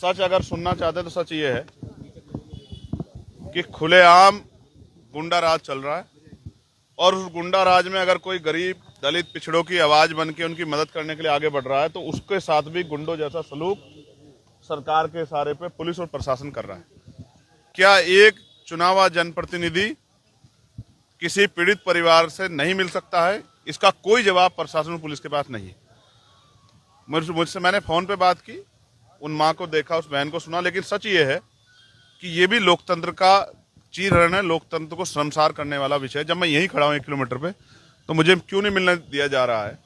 सच अगर सुनना चाहते तो सच ये है कि खुलेआम गुंडा राज चल रहा है और उस गुंडा राज में अगर कोई गरीब दलित पिछड़ों की आवाज बन के उनकी मदद करने के लिए आगे बढ़ रहा है तो उसके साथ भी गुंडों जैसा सलूक सरकार के इशारे पे पुलिस और प्रशासन कर रहा है। क्या एक चुनावा जनप्रतिनिधि किसी पीड़ित परिवार से नहीं मिल सकता है? इसका कोई जवाब प्रशासन और पुलिस के पास नहीं है। मुझसे मैंने फोन पे बात की, उन माँ को देखा, उस बहन को सुना, लेकिन सच ये है कि ये भी लोकतंत्र का चीरहरण है, लोकतंत्र को शर्मसार करने वाला विषय है। जब मैं यहीं खड़ा हूँ 1 किलोमीटर पे तो मुझे क्यों नहीं मिलने दिया जा रहा है?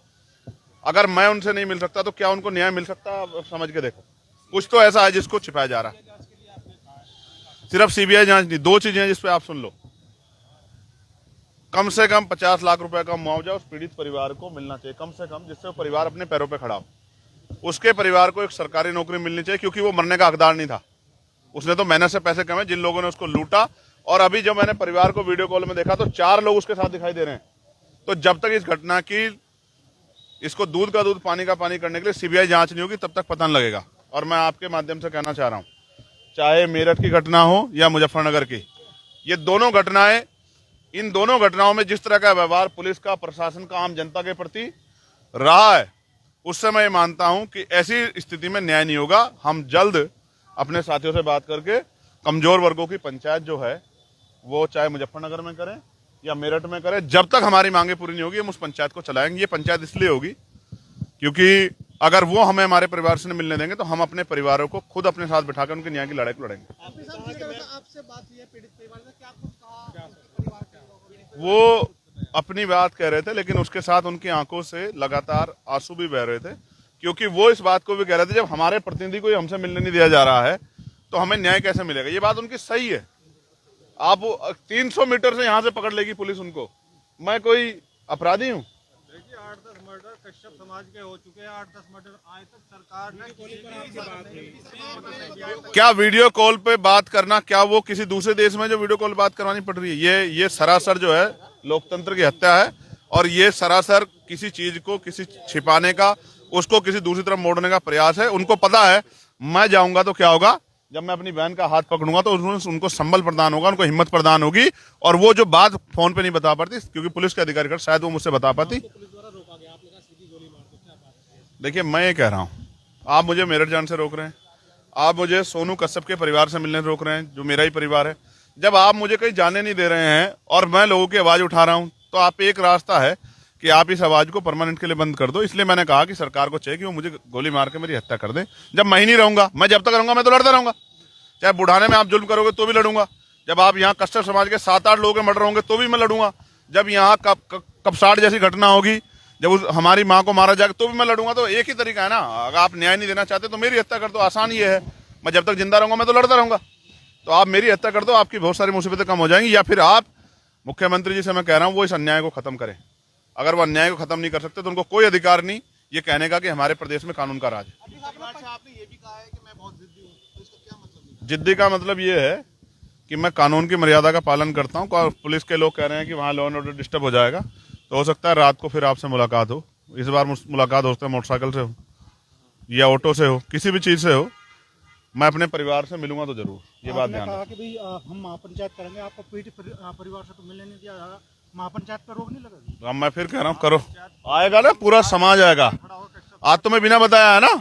अगर मैं उनसे नहीं मिल सकता तो क्या उनको न्याय मिल सकता? समझ के देखो, कुछ तो ऐसा है जिसको छिपाया जा रहा है। सिर्फ सीबीआई जांच नहीं, 2 चीजें हैं जिसपे आप सुन लो। कम से कम 50 लाख रुपए का मुआवजा उस पीड़ित परिवार को मिलना चाहिए, कम से कम, जिससे वो परिवार अपने पैरों पे खड़ा हो। उसके परिवार को एक सरकारी नौकरी मिलनी चाहिए, क्योंकि वो मरने का हकदार नहीं था। उसने तो मेहनत से पैसे कमाए, जिन लोगों ने उसको लूटा। और अभी जब मैंने परिवार को वीडियो कॉल में देखा तो 4 लोग उसके साथ दिखाई दे रहे हैं। तो जब तक इस घटना की, इसको दूध का दूध पानी का पानी करने के लिए सीबीआई जांच नहीं होगी, तब तक पता नहीं लगेगा। और मैं आपके माध्यम से कहना चाह रहा हूं, चाहे मेरठ की घटना हो या मुजफ्फरनगर की, ये दोनों घटनाएं, इन दोनों घटनाओं में जिस तरह का व्यवहार पुलिस का, प्रशासन का आम जनता के प्रति रहा है, उससे मैं ये मानता हूं कि ऐसी स्थिति में न्याय नहीं होगा। हम जल्द अपने साथियों से बात करके कमजोर वर्गों की पंचायत जो है वो चाहे मुजफ्फरनगर में करें या मेरठ में करें, जब तक हमारी मांगे पूरी नहीं होगी हम उस पंचायत को चलाएंगे। ये पंचायत इसलिए होगी क्योंकि अगर वो हमें हमारे परिवार से नहीं मिलने देंगे तो हम अपने परिवारों को खुद अपने साथ बिठाकर उनके न्याय की लड़ाई को लड़ेंगे। आपसे बात हुई है पीड़ित परिवार से, क्या कुछ कहा? वो अपनी बात कह रहे थे, लेकिन उसके साथ उनकी आंखों से लगातार आंसू भी बह रहे थे, क्योंकि वो इस बात को भी कह रहे थे जब हमारे प्रतिनिधि को हमसे मिलने नहीं दिया जा रहा है तो हमें न्याय कैसे मिलेगा। ये बात उनकी सही है। आप 300 मीटर से यहाँ से पकड़ लेगी पुलिस उनको। मैं कोई अपराधी हूँ? देखिए 8-10 मर्डर कश्यप समाज के हो चुके हैं, 8-10 मर्डर आज तक सरकार ने क्या वीडियो कॉल पे बात करना, क्या वो किसी दूसरे देश में जो वीडियो कॉल बात करवानी पड़ रही है? ये सरासर जो है लोकतंत्र की हत्या है और ये सरासर किसी चीज को किसी छिपाने का, उसको किसी दूसरी तरफ मोड़ने का प्रयास है। उनको पता है मैं जाऊंगा तो क्या होगा, जब मैं अपनी बहन का हाथ पकड़ूंगा तो उनको संबल प्रदान होगा, उनको हिम्मत प्रदान होगी। और वो जो बात फोन पे नहीं बता पाती क्योंकि पुलिस के अधिकारी कर, शायद वो मुझसे बता पाती। देखिए मैं ये कह रहा हूँ, आप मुझे मेरठ जाने से रोक रहे हैं, आप मुझे सोनू कश्यप के परिवार से मिलने से रोक रहे हैं जो मेरा ही परिवार है। जब आप मुझे कहीं जाने नहीं दे रहे हैं और मैं लोगों की आवाज उठा रहा हूँ तो आप एक रास्ता है कि आप इस आवाज को परमानेंट के लिए बंद कर दो। इसलिए मैंने कहा कि सरकार को चाहिए कि वो मुझे गोली मार के मेरी हत्या कर दे। जब मैं ही नहीं रहूंगा, मैं जब तक रहूंगा मैं तो लड़ता रहूंगा। चाहे बुढ़ाने में आप जुल्म करोगे तो भी लड़ूंगा। जब आप यहाँ कश्यप समाज के 7-8 लोगों के मर्डर होंगे तो भी मैं लड़ूंगा। जब यहाँ कपसाड़ जैसी घटना होगी, जब हमारी माँ को मारा जाएगा तो भी मैं लड़ूंगा। तो एक ही तरीका है ना, अगर आप न्याय नहीं देना चाहते तो मेरी हत्या कर दो। आसान ये है, मैं जब तक जिंदा रहूंगा मैं तो लड़ता रहूंगा। तो आप मेरी हत्या कर दो, आपकी बहुत सारी मुसीबतें कम हो जाएंगी। या फिर आप मुख्यमंत्री जी से मैं कह रहा हूँ वो इस अन्याय को खत्म करें। अगर वो अन्याय को खत्म नहीं कर सकते तो उनको कोई अधिकार नहीं ये कहने का कि हमारे प्रदेश में कानून का राज है। आपने ये भी कहा है कि मैं बहुत जिद्दी हूँ, तो इसका क्या मतलब? जिद्दी का मतलब ये है कि मैं कानून की मर्यादा का पालन करता हूँ। पुलिस के लोग कह रहे हैं कि वहाँ लॉ एंड ऑर्डर डिस्टर्ब हो जाएगा, तो हो सकता है रात को फिर आपसे मुलाकात हो। इस बार मुलाकात हो सकता है मोटरसाइकिल से हो या ऑटो से हो, किसी भी चीज से हो। मैं अपने परिवार से मिलूंगा तो जरूर, ये बात ध्यान रखना। कि भाई हम महापंचायत करेंगे, आपको पीड़ित परिवार से तो मिलने नहीं दिया जा रहा, महापंचायत पर रोक नहीं लगेगी? अब मैं फिर कह रहा हूँ करो, आएगा ना पूरा समाज आएगा। आज तो मैं बिना बताया है ना,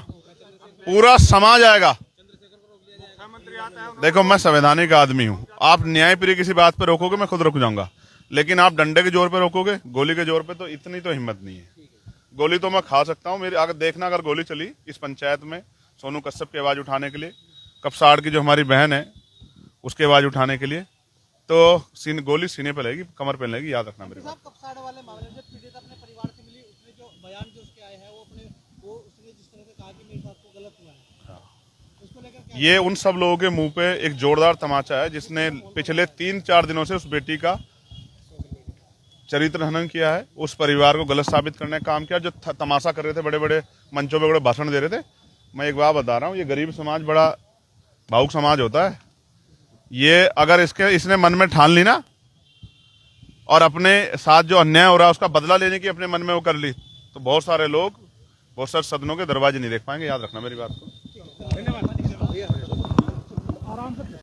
पूरा समाज आएगा। मुख्यमंत्री आता है, देखो मैं संवैधानिक आदमी हूँ, आप न्याय प्रिय किसी बात पे रोकोगे मैं खुद रुक जाऊंगा, लेकिन आप डंडे के जोर पे रोकोगे, गोली के जोर पे, तो इतनी तो हिम्मत नहीं है। गोली तो मैं खा सकता हूँ, मेरी अगर देखना, अगर गोली चली इस पंचायत में सोनू कश्यप की आवाज उठाने के लिए, कपसाड़ की जो हमारी बहन है उसकी आवाज उठाने के लिए, तो गोली सीने पे लगेगी, कमर पे लगेगी, याद रखना मेरे बात। कपसाड़ वाले मामले में जब पीड़ित अपने परिवार से मिली, उसने जो बयान जो उसके आए हैं वो उसने जिस तरह से कहा कि मेरे साथ तो गलत हुआ है, उसको लेकर ये उन सब लोगों के मुंह पे एक जोरदार तमाचा है जिसने पिछले 3-4 दिनों से उस बेटी का चरित्र हनन किया है, उस परिवार को गलत साबित करने का काम किया। जो तमाशा कर रहे थे, बड़े बड़े मंचों पे बड़े भाषण दे रहे थे, मैं एक बात बता रहा हूँ, ये गरीब समाज बड़ा भावुक समाज होता है। ये अगर इसने मन में ठान ली ना और अपने साथ जो अन्याय हो रहा है उसका बदला लेने की अपने मन में वो कर ली, तो बहुत सारे लोग बहुत सारे सदनों के दरवाजे नहीं देख पाएंगे, याद रखना मेरी बात को। धन्यवाद। नाम सर